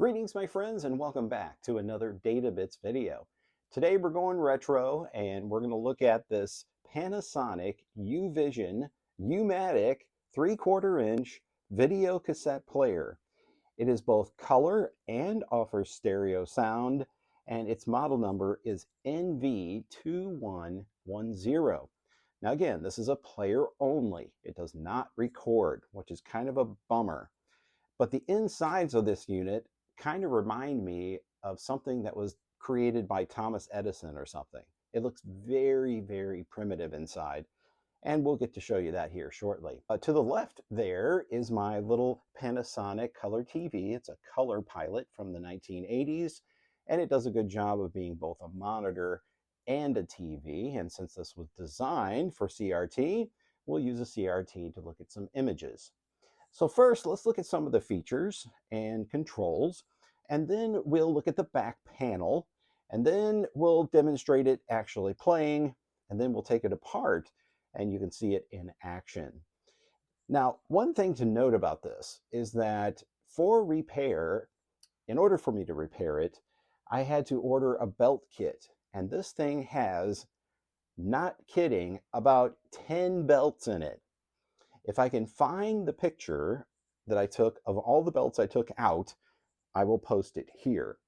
Greetings, my friends, and welcome back to another databits video. Today we're going retro and we're going to look at this Panasonic U-Vision U-Matic 3/4 inch video cassette player. It is both color and offers stereo sound, and its model number is NV-2110. Now again, this is a player only. It does not record, which is kind of a bummer. But the insides of this unit kind of remind me of something that was created by Thomas Edison or something. It looks very, very primitive inside, and we'll get to show you that here shortly. To the left there is my little Panasonic color TV. It's a color pilot from the 1980s, and it does a good job of being both a monitor and a TV. And since this was designed for CRT, we'll use a CRT to look at some images. So first, let's look at some of the features and controls, and then we'll look at the back panel, and then we'll demonstrate it actually playing, and then we'll take it apart, and you can see it in action. Now, one thing to note about this is that for repair, in order for me to repair it, I had to order a belt kit, and this thing has, not kidding, about 10 belts in it. If I can find the picture that I took of all the belts I took out, I will post it here.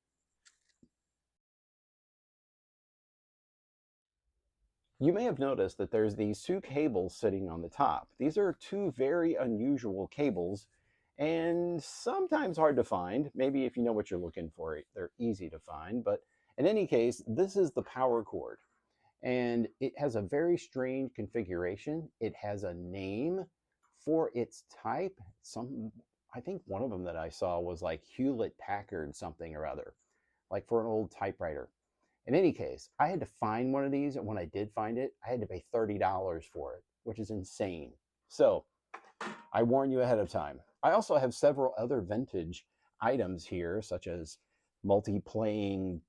You may have noticed that there's these two cables sitting on the top. These are two very unusual cables and sometimes hard to find. Maybe if you know what you're looking for, they're easy to find. But in any case, this is the power cord. And it has a very strange configuration. It has a name for its type. I think one of them that I saw was like Hewlett-Packard something or other, like for an old typewriter. In any case, I had to find one of these, and when I did find it, I had to pay $30 for it, which is insane. So I warn you ahead of time. I also have several other vintage items here, such as multi-playing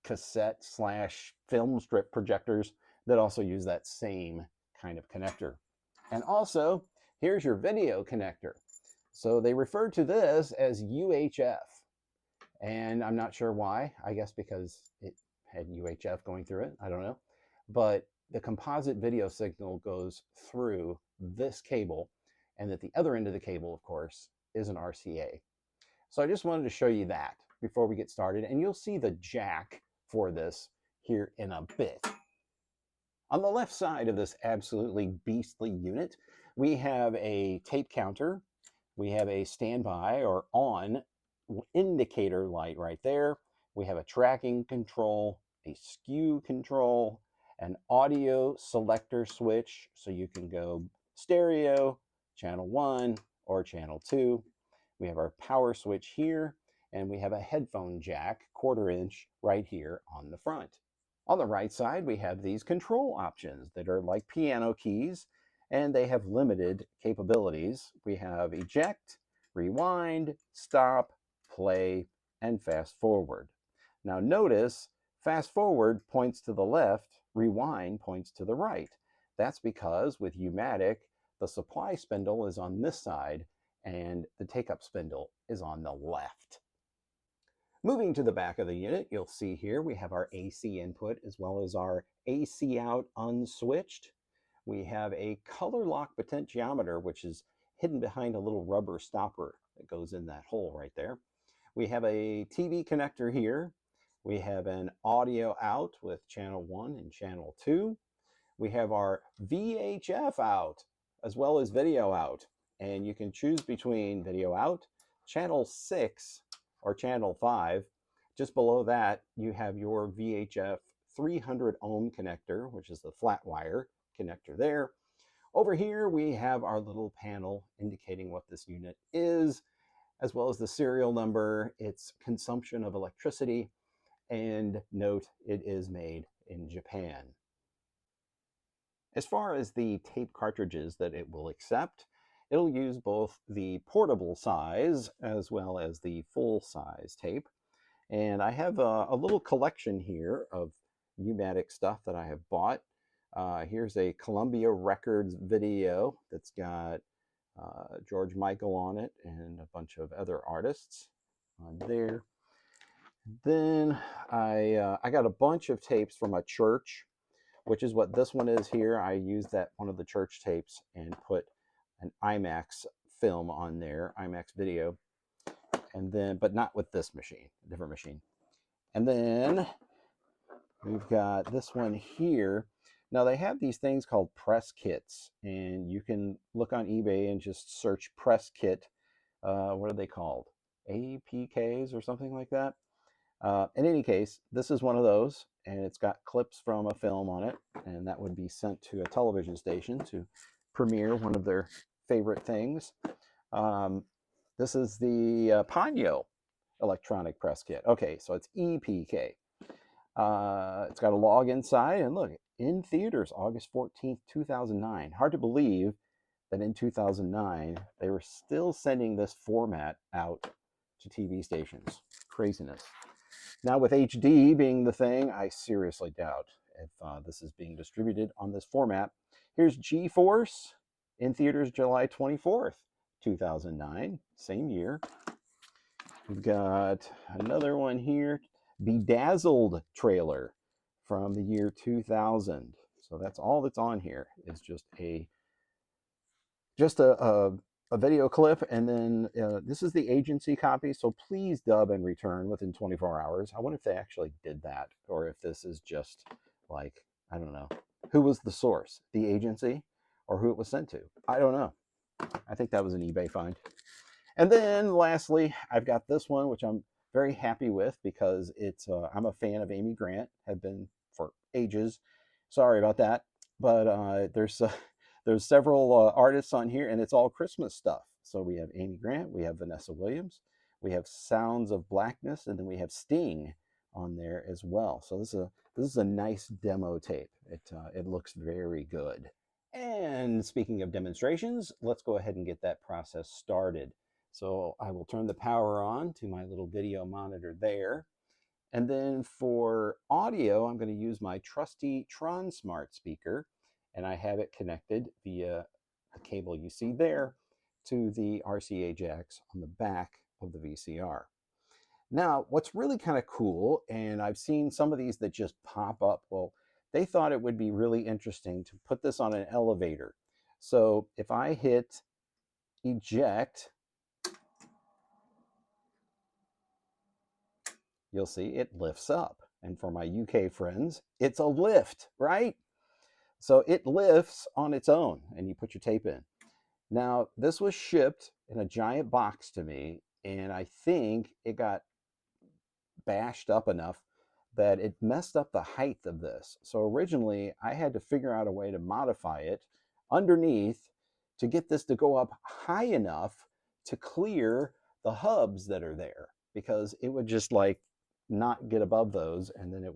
cassette / film strip projectors that also use that same kind of connector. And also, here's your video connector. So they refer to this as UHF, and I'm not sure why. I guess because it had UHF going through it. I don't know. But the composite video signal goes through this cable, and at the other end of the cable, of course, is an RCA. So I just wanted to show you that before we get started, and you'll see the jack for this here in a bit. On the left side of this absolutely beastly unit, we have a tape counter. We have a standby or on indicator light right there. We have a tracking control, a skew control, an audio selector switch, so you can go stereo, channel 1, or channel 2. We have our power switch here, and we have a headphone jack, 1/4 inch, right here on the front. On the right side, we have these control options that are like piano keys, and they have limited capabilities. We have eject, rewind, stop, play, and fast forward. Now notice, fast forward points to the left, rewind points to the right. That's because with U-Matic, the supply spindle is on this side, and the take-up spindle is on the left. Moving to the back of the unit, you'll see here we have our AC input as well as our AC out unswitched. We have a color lock potentiometer, which is hidden behind a little rubber stopper that goes in that hole right there. We have a TV connector here. We have an audio out with channel 1 and channel 2. We have our VHF out as well as video out. And you can choose between video out, channel 6, or channel 5. Just below that, you have your VHF 300 ohm connector, which is the flat wire connector there. Over here, we have our little panel indicating what this unit is, as well as the serial number, its consumption of electricity, and note it is made in Japan. As far as the tape cartridges that it will accept, it'll use both the portable size as well as the full size tape. And I have a little collection here of U-Matic stuff that I have bought. Here's a Columbia Records video that's got George Michael on it and a bunch of other artists. on there. Then I got a bunch of tapes from a church, which is what this one is here. I used that one of the church tapes and put an IMAX film on there, IMAX video, and then, but not with this machine, a different machine. And then we've got this one here. Now they have these things called press kits, and you can look on eBay and just search press kit. What are they called? APKs or something like that. In any case, this is one of those, and it's got clips from a film on it, and that would be sent to a television station to premiere one of their favorite things. This is the Ponyo electronic press kit. Okay, so it's EPK. It's got a log inside, and look, in theaters, August 14th, 2009. Hard to believe that in 2009, they were still sending this format out to TV stations. Craziness. Now with HD being the thing, I seriously doubt if this is being distributed on this format. Here's G-Force in theaters July 24th, 2009, same year. We've got another one here, Bedazzled trailer from the year 2000. So that's all that's on here is just a video clip, and then this is the agency copy, so please dub and return within 24 hours. I wonder if they actually did that, or if this is just like, I don't know, who was the source, the agency, or who it was sent to. I don't know. I think that was an eBay find. And then lastly, I've got this one, which I'm very happy with because it's I'm a fan of Amy Grant, have been for ages. Sorry about that, but there's several artists on here, and it's all Christmas stuff. So we have Amy Grant, we have Vanessa Williams, we have Sounds of Blackness, and then we have Sting on there as well. So this is a nice demo tape. It looks very good. And speaking of demonstrations, let's go ahead and get that process started. So I will turn the power on to my little video monitor there. And then for audio, I'm going to use my trusty Tronsmart speaker, and I have it connected via the cable you see there to the RCA jacks on the back of the VCR. Now, what's really kind of cool, and I've seen some of these that just pop up, well, they thought it would be really interesting to put this on an elevator. So if I hit eject, you'll see it lifts up. And for my UK friends, it's a lift, right? So it lifts on its own, and you put your tape in. Now, this was shipped in a giant box to me, and I think it got bashed up enough that it messed up the height of this. So originally, I had to figure out a way to modify it underneath to get this to go up high enough to clear the hubs that are there, because it would just like not get above those, and then it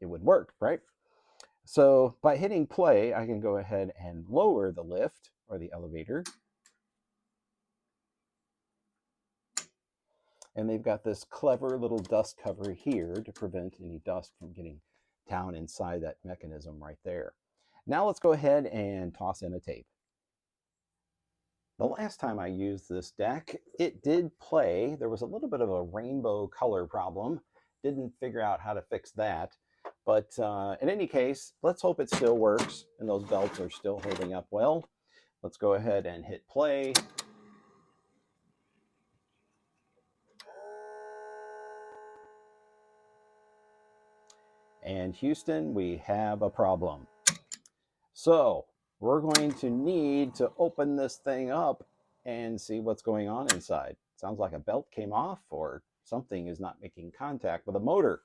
would work, right? So by hitting play, I can go ahead and lower the lift or the elevator. And they've got this clever little dust cover here to prevent any dust from getting down inside that mechanism right there. Now let's go ahead and toss in a tape. The last time I used this deck, it did play. There was a little bit of a rainbow color problem. Didn't figure out how to fix that. But in any case, let's hope it still works and those belts are still holding up well. Let's go ahead and hit play. And Houston, we have a problem. So we're going to need to open this thing up and see what's going on inside. Sounds like a belt came off or something is not making contact with a motor.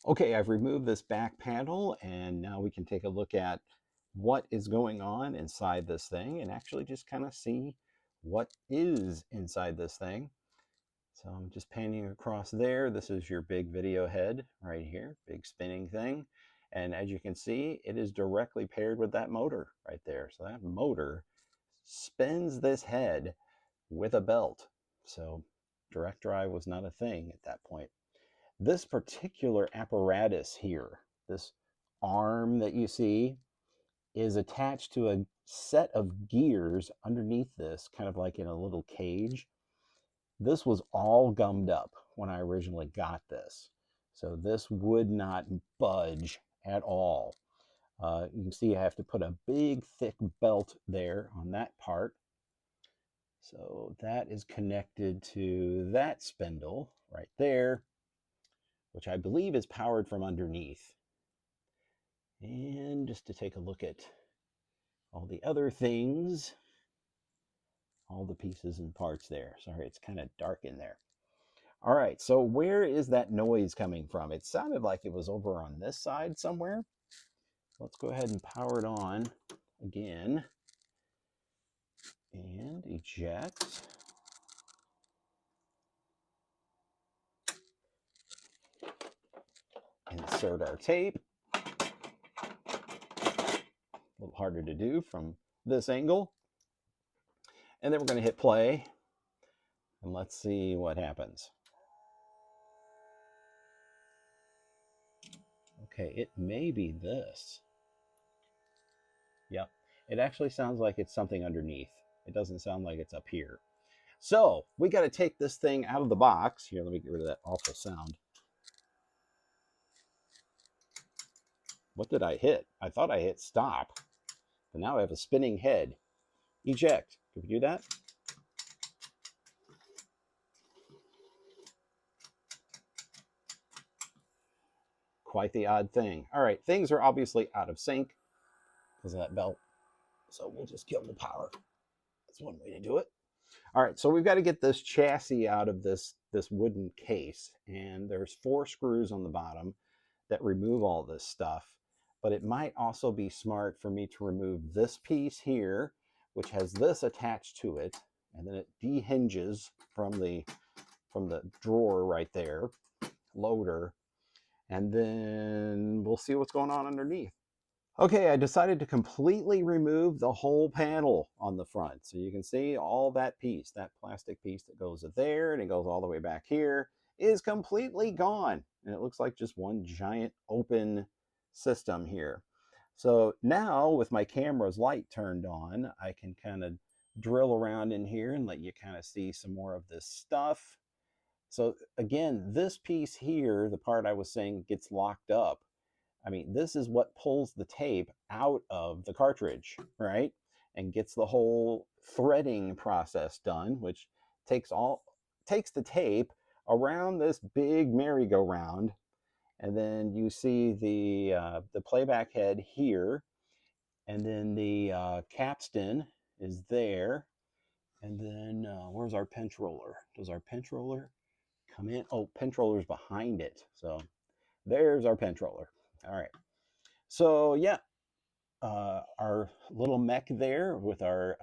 Okay, I've removed this back panel, and now we can take a look at what is going on inside this thing and actually just kind of see what is inside this thing. So I'm just panning across there. This is your big video head right here, big spinning thing. And as you can see, it is directly paired with that motor right there. So that motor spins this head with a belt. So direct drive was not a thing at that point. This particular apparatus here, this arm that you see, is attached to a set of gears underneath this, kind of like in a little cage. This was all gummed up when I originally got this. So this would not budge at all. You can see I have to put a big thick belt there on that part. So that is connected to that spindle right there, which I believe is powered from underneath. And just to take a look at all the other things, all the pieces and parts there. Sorry, it's kind of dark in there. All right, so where is that noise coming from? It sounded like it was over on this side somewhere. Let's go ahead and power it on again and eject. Insert our tape. A little harder to do from this angle. And then we're going to hit play. And let's see what happens. Okay, it may be this. Yep, it actually sounds like it's something underneath. It doesn't sound like it's up here. So we got to take this thing out of the box. Here, let me get rid of that awful sound. What did I hit? I thought I hit stop, but now I have a spinning head. Eject. Can we do that? Quite the odd thing. All right, things are obviously out of sync because of that belt. So we'll just kill the power. That's one way to do it. All right, so we've got to get this chassis out of this wooden case. And there's 4 screws on the bottom that remove all this stuff. But it might also be smart for me to remove this piece here, which has this attached to it, and then it dehinges from the drawer right there, loader, and then we'll see what's going on underneath. Okay, I decided to completely remove the whole panel on the front. So you can see all that piece, that plastic piece that goes there and it goes all the way back here, is completely gone. And it looks like just one giant open system here. So now with my camera's light turned on, I can kind of drill around in here and let you kind of see some more of this stuff. So again, this piece here, the part I was saying gets locked up. I mean, this is what pulls the tape out of the cartridge, right? And gets the whole threading process done, which takes the tape around this big merry-go-round. And then you see the playback head here. And then the capstan is there. And then where's our pinch roller? Does our pinch roller come in? Oh, pinch roller's behind it. So there's our pinch roller. All right. So yeah, our little mech there with our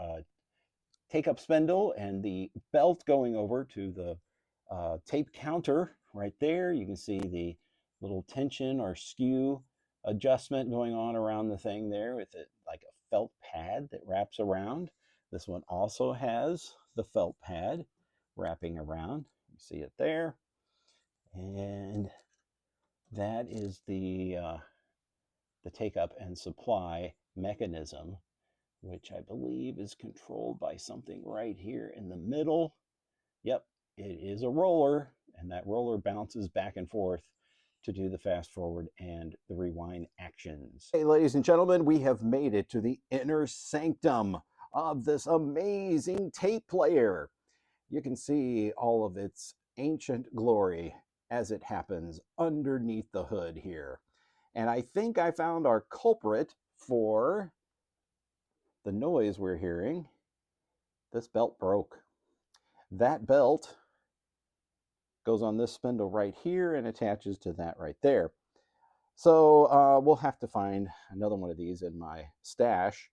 take-up spindle and the belt going over to the tape counter right there. You can see the little tension or skew adjustment going on around the thing there with it like a felt pad that wraps around. This one also has the felt pad wrapping around. You see it there. And that is the take up and supply mechanism, which I believe is controlled by something right here in the middle. Yep, it is a roller, and that roller bounces back and forth to do the fast forward and the rewind actions. Hey, ladies and gentlemen, we have made it to the inner sanctum of this amazing tape player. You can see all of its ancient glory as it happens underneath the hood here. And I think I found our culprit for the noise we're hearing. This belt broke. That belt goes on this spindle right here and attaches to that right there. So we'll have to find another one of these in my stash.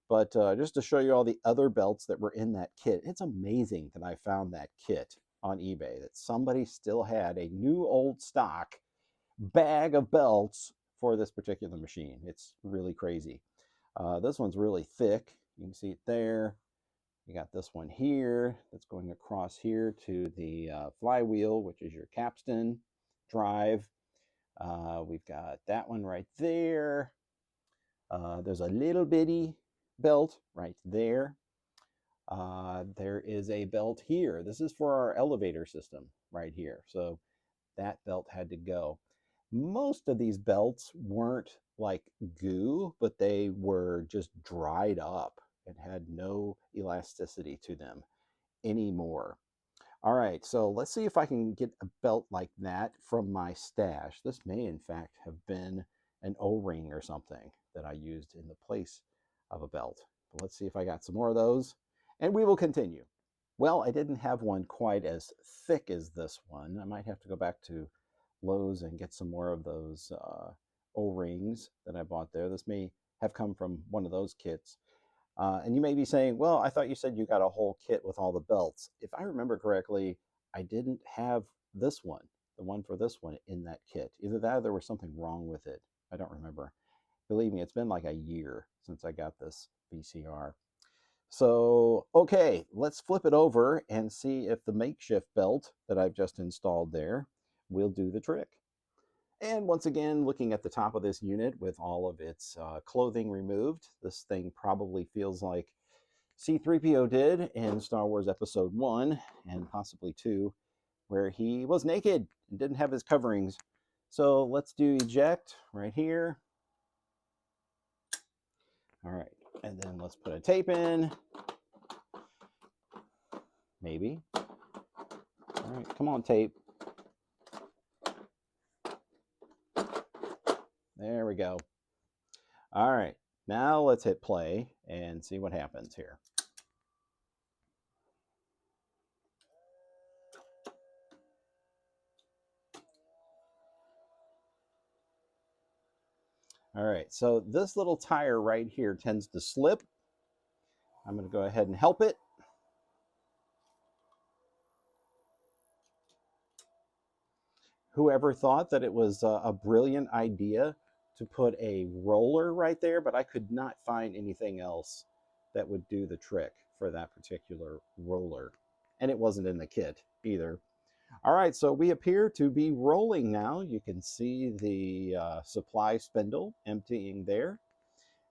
But just to show you all the other belts that were in that kit, it's amazing that I found that kit on eBay, that somebody still had a new old stock bag of belts for this particular machine. It's really crazy. This one's really thick. You can see it there. You got this one here that's going across here to the flywheel, which is your capstan drive. We've got that one right there. There's a little bitty belt right there. There is a belt here. This is for our elevator system right here. So that belt had to go. Most of these belts weren't like goo, but they were just dried up and had no elasticity to them anymore. All right, so let's see if I can get a belt like that from my stash. This may in fact have been an O-ring or something that I used in the place of a belt. But let's see if I got some more of those, and we will continue. Well, I didn't have one quite as thick as this one. I might have to go back to Lowe's and get some more of those O-rings that I bought there. This may have come from one of those kits. And you may be saying, well, I thought you said you got a whole kit with all the belts. If I remember correctly, I didn't have this one, the one for this one, in that kit. Either that or there was something wrong with it. I don't remember. Believe me, it's been like a year since I got this VCR. So, okay, let's flip it over and see if the makeshift belt that I've just installed there will do the trick. And once again, looking at the top of this unit with all of its clothing removed, this thing probably feels like C-3PO did in Star Wars Episode 1 and possibly 2, where he was naked and didn't have his coverings. So let's do eject right here. All right, and then let's put a tape in. Maybe. All right, come on, tape. There we go. All right, now let's hit play and see what happens here. All right, so this little tire right here tends to slip. I'm going to go ahead and help it. Whoever thought that it was a brilliant idea to put a roller right there, but I could not find anything else that would do the trick for that particular roller. And it wasn't in the kit either. All right, so we appear to be rolling now. You can see the supply spindle emptying there.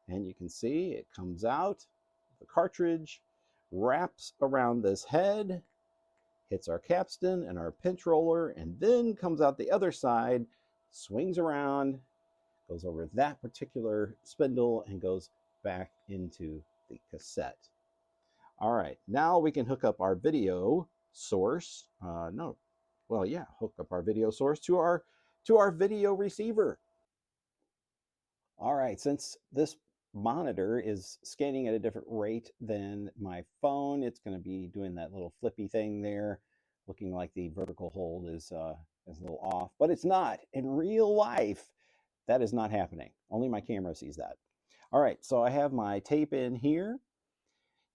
And you can see it comes out, the cartridge wraps around this head, hits our capstan and our pinch roller, and then comes out the other side, swings around, goes over that particular spindle, and goes back into the cassette. All right, now we can hook up our video source. Hook up our video source to our video receiver. All right, since this monitor is scanning at a different rate than my phone, it's going to be doing that little flippy thing there, looking like the vertical hold is a little off, but it's not. In real life, that is not happening. Only my camera sees that. All right, so I have my tape in here.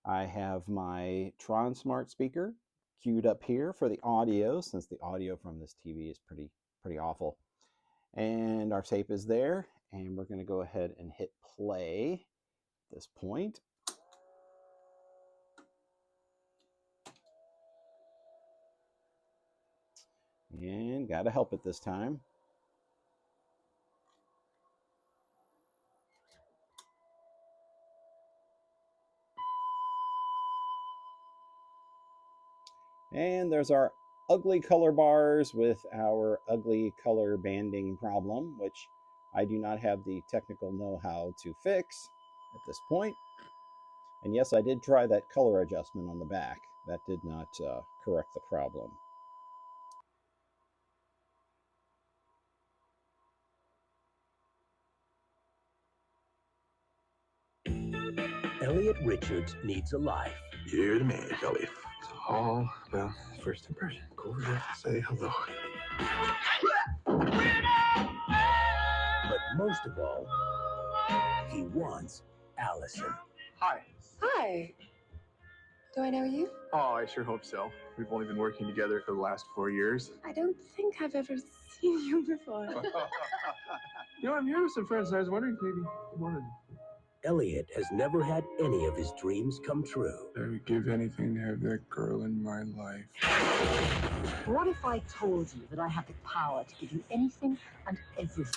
I have my Tronsmart speaker queued up here for the audio, since the audio from this TV is pretty awful. And our tape is there, and we're going to go ahead and hit play at this point. And got to help it this time. And there's our ugly color bars with our ugly color banding problem, which I do not have the technical know-how to fix at this point. And yes, I did try that color adjustment on the back. That did not correct the problem. Elliot Richards needs a life. You're the man, Elliot. It's all about first impression. Go over there, say hello. But most of all, he wants Allison. Hi. Hi. Do I know you? Oh, I sure hope so. We've only been working together for the last 4 years. I don't think I've ever seen you before. I'm here with some friends, and I was wondering if maybe you wanted... Elliot has never had any of his dreams come true. I would give anything to have that girl in my life. What if I told you that I have the power to give you anything and everything?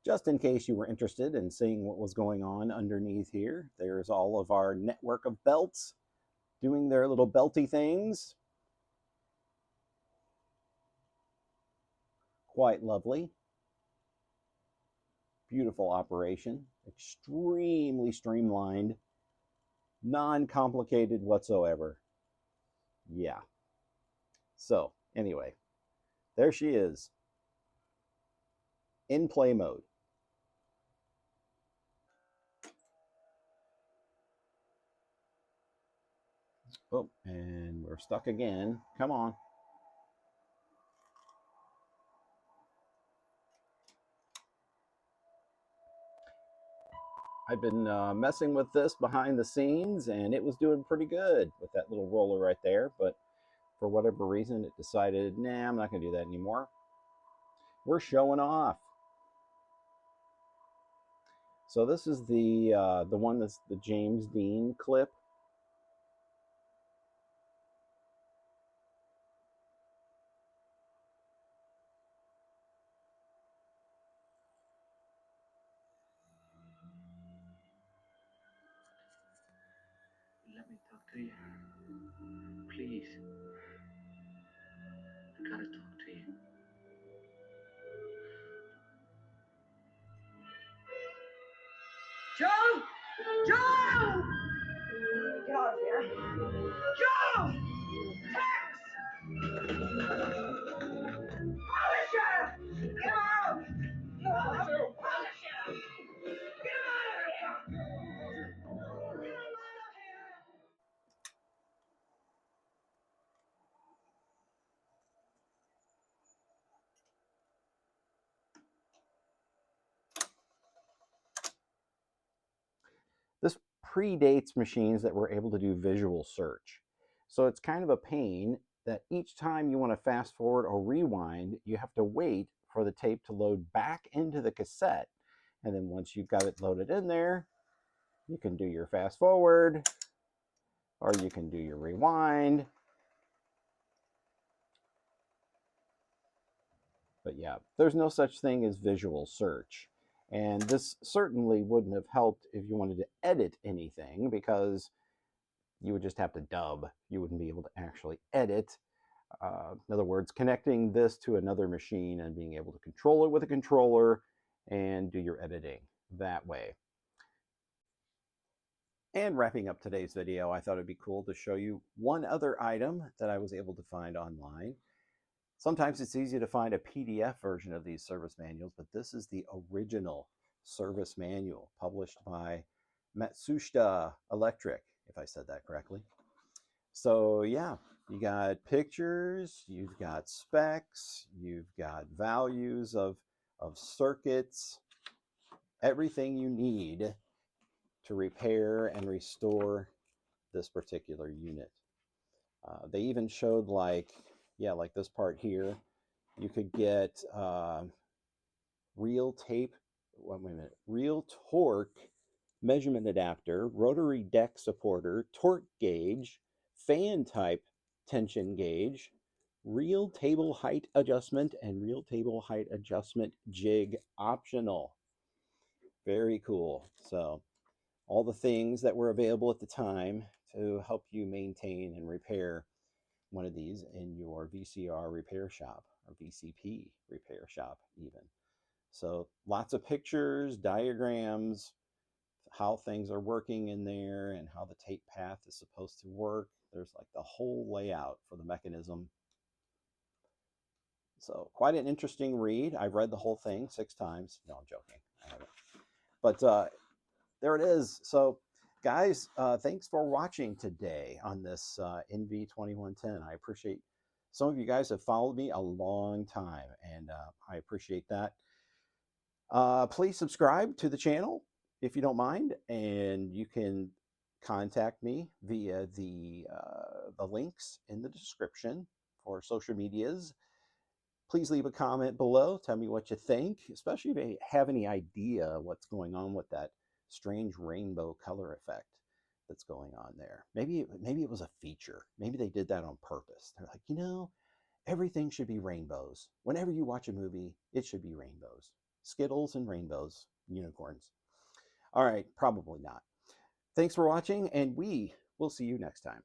Just in case you were interested in seeing what was going on underneath here, there's all of our network of belts doing their little belty things. Quite lovely. Beautiful operation. Extremely streamlined. Non-complicated whatsoever. Yeah. So, anyway, there she is in play mode. Oh, and we're stuck again. Come on. I've been messing with this behind the scenes, and it was doing pretty good with that little roller right there. But for whatever reason, it decided, nah, I'm not going to do that anymore. We're showing off. So this is the one that's the James Dean clip. Let me talk to you. Please. I gotta talk to you. Joe! Joe! Get out of here. Joe! Tex! Polisher! Get out! Polisher! Get him out of here! Get him out of here! This predates machines that were able to do visual search. So it's kind of a pain that each time you want to fast forward or rewind, you have to wait for the tape to load back into the cassette. And then once you've got it loaded in there, you can do your fast forward or you can do your rewind. But yeah, there's no such thing as visual search. And this certainly wouldn't have helped if you wanted to edit anything, because you would just have to dub. You wouldn't be able to actually edit. In other words, connecting this to another machine and being able to control it with a controller and do your editing that way. And wrapping up today's video, I thought it'd be cool to show you one other item that I was able to find online. Sometimes it's easy to find a PDF version of these service manuals, but this is the original service manual published by Matsushita Electric, if I said that correctly. So yeah, you got pictures, you've got specs, you've got values of circuits, everything you need to repair and restore this particular unit. They even showed like this part here, you could get real tape, real torque measurement adapter, rotary deck supporter, torque gauge, fan type tension gauge, real table height adjustment, and real table height adjustment jig optional. Very cool. So all the things that were available at the time to help you maintain and repair one of these in your VCR repair shop or VCP repair shop even. So lots of pictures, diagrams, how things are working in there and how the tape path is supposed to work. There's like the whole layout for the mechanism. So quite an interesting read. I've read the whole thing 6 times. No, I'm joking. I haven't. But there it is. So guys, thanks for watching today on this NV-2110. I appreciate some of you guys have followed me a long time, and I appreciate that. Please subscribe to the channel if you don't mind, and you can contact me via the links in the description for social medias. Please leave a comment below. Tell me what you think, especially if you have any idea what's going on with that strange rainbow color effect that's going on there. Maybe it was a feature. Maybe they did that on purpose. They're like, everything should be rainbows. Whenever you watch a movie, it should be rainbows. Skittles and rainbows, unicorns. All right, probably not. Thanks for watching, and we will see you next time.